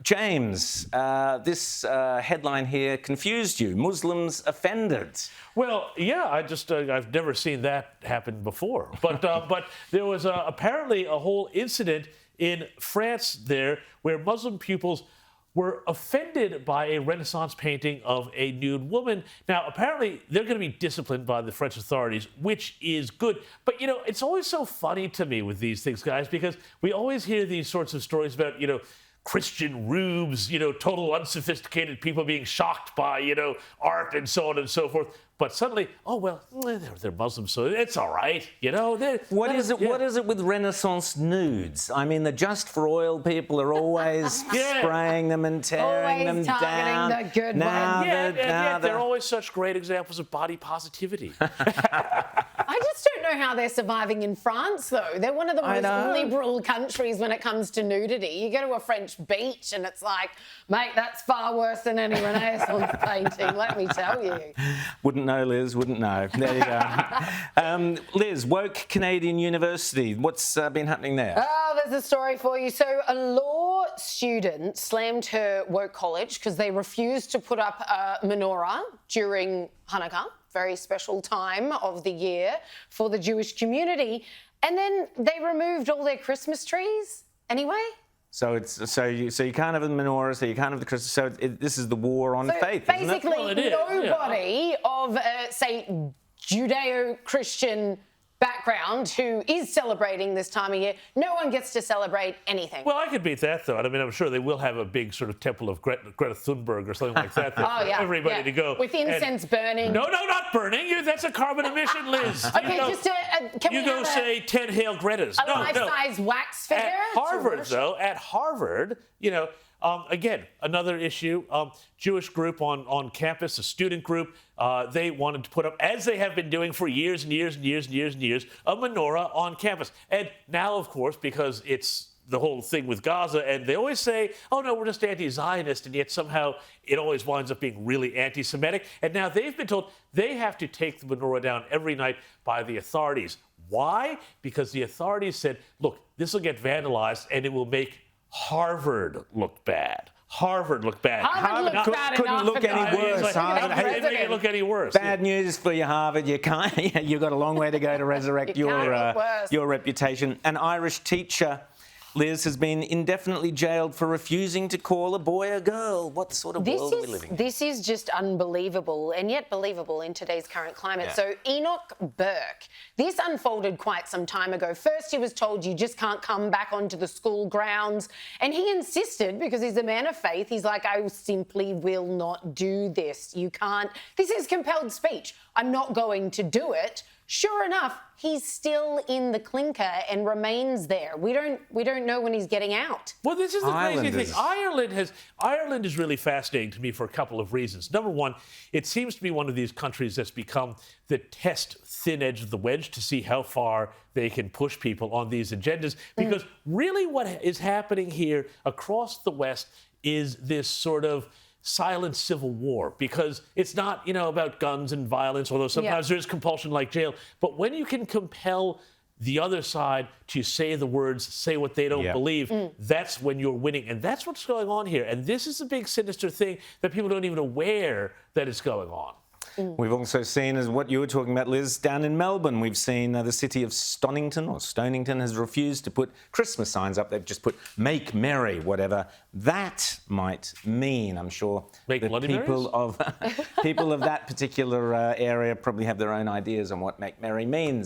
James, this headline here confused you. Muslims offended. Well, yeah, I've never seen that happen before. But there was apparently a whole incident in France there where Muslim pupils were offended by a Renaissance painting of a nude woman. Now, apparently, they're going to be disciplined by the French authorities, which is good. But, you know, it's always so funny to me with these things, guys, because we always hear these sorts of stories about, you know, Christian rubes, you know, total unsophisticated people being shocked by, you know, art and so on and so forth. But suddenly, oh, well, they're Muslims, so it's all right, you know. What is it with Renaissance nudes? I mean, the Just for Oil people are always spraying them and tearing them down. The good ones. Yeah, they're always such great examples of body positivity. I just don't know how they're surviving in France, though. They're one of the most liberal countries when it comes to nudity. You go to a French beach and it's like, mate, that's far worse than any Renaissance painting, let me tell you. Wouldn't know, Liz, wouldn't know. There you go. Liz, woke Canadian University. What's been happening there? Oh, there's a story for you. So a law student slammed her woke college because they refused to put up a menorah during Hanukkah, very special time of the year for the Jewish community. And then they removed all their Christmas trees anyway. So you can't have the menorah, so you can't have the Christmas. So this is the war on faith, basically, isn't it? nobody of say Judeo-Christian background who is celebrating this time of year, no one gets to celebrate anything. Well, I could beat that, though. I mean, I'm sure they will have a big sort of temple of Greta Thunberg or something like that for everybody to go. With incense burning. No, not burning. That's a carbon emission, Liz. Okay, can you go say 10 Hail Gretas. A life-size wax figure? At Harvard, you know, again, another issue, Jewish group on campus, a student group, they wanted to put up, as they have been doing for years and years and years and years and years, a menorah on campus. And now, of course, because it's the whole thing with Gaza, and they always say, oh, no, we're just anti-Zionist, and yet somehow it always winds up being really anti-Semitic. And now they've been told they have to take the menorah down every night by the authorities. Why? Because the authorities said, look, this will get vandalized, and it will make Harvard look bad. Harvard looked bad. Harvard looked bad couldn't look any worse. Harvard look any worse. Bad news for you, Harvard. You can't. You've got a long way to go to resurrect your reputation. An Irish teacher, Liz, has been indefinitely jailed for refusing to call a boy a girl. What sort of world are we living in? This is just unbelievable, and yet believable in today's current climate. Yeah. So Enoch Burke, this unfolded quite some time ago. First, he was told you just can't come back onto the school grounds, and he insisted, because he's a man of faith, he's like, I simply will not do this. You can't. This is compelled speech. I'm not going to do it. Sure enough, he's still in the clinker and remains there. We don't know when he's getting out. Well, this is the crazy thing. Ireland is really fascinating to me for a couple of reasons. Number one, it seems to be one of these countries that's become the test thin edge of the wedge to see how far they can push people on these agendas. Because really what is happening here across the West is this sort of silent civil war, because it's not, you know, about guns and violence, although sometimes there's compulsion like jail. But when you can compel the other side to say the words, say what they don't believe, that's when you're winning. And that's what's going on here. And this is a big sinister thing that people don't even aware that it's going on. We've also seen, as what you were talking about, Liz, down in Melbourne, we've seen the city of Stonington has refused to put Christmas signs up. They've just put "Make Merry," whatever that might mean. I'm sure the people of that particular area probably have their own ideas on what "Make Merry" means.